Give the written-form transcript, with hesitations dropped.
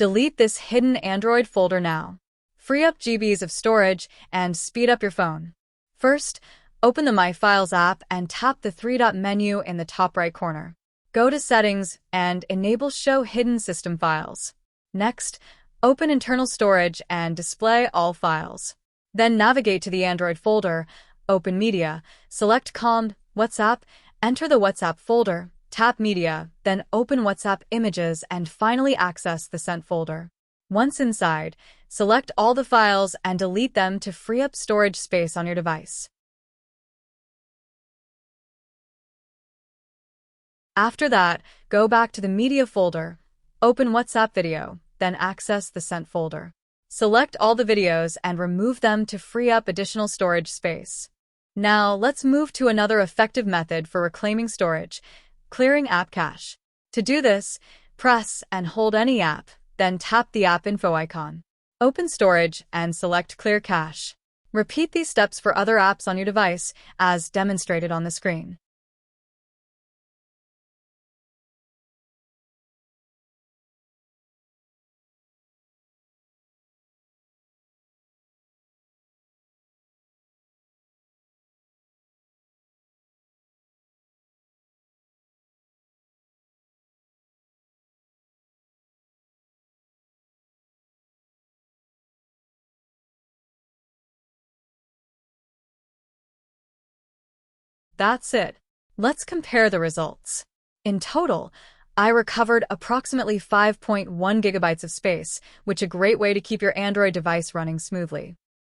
Delete this hidden Android folder now. Free up GBs of storage and speed up your phone. First, open the My Files app and tap the three-dot menu in the top right corner. Go to Settings and enable Show Hidden System Files. Next, open Internal Storage and display all files. Then navigate to the Android folder, open Media, select COM, WhatsApp, enter the WhatsApp folder, tap Media, then open WhatsApp Images and finally access the Sent folder. Once inside, select all the files and delete them to free up storage space on your device. After that, go back to the Media folder, open WhatsApp Video, then access the Sent folder. Select all the videos and remove them to free up additional storage space. Now, let's move to another effective method for reclaiming storage, clearing app cache. To do this, press and hold any app, then tap the app info icon. Open Storage and select Clear Cache. Repeat these steps for other apps on your device, as demonstrated on the screen. That's it. Let's compare the results. In total, I recovered approximately 5.1 gigabytes of space, which is a great way to keep your Android device running smoothly.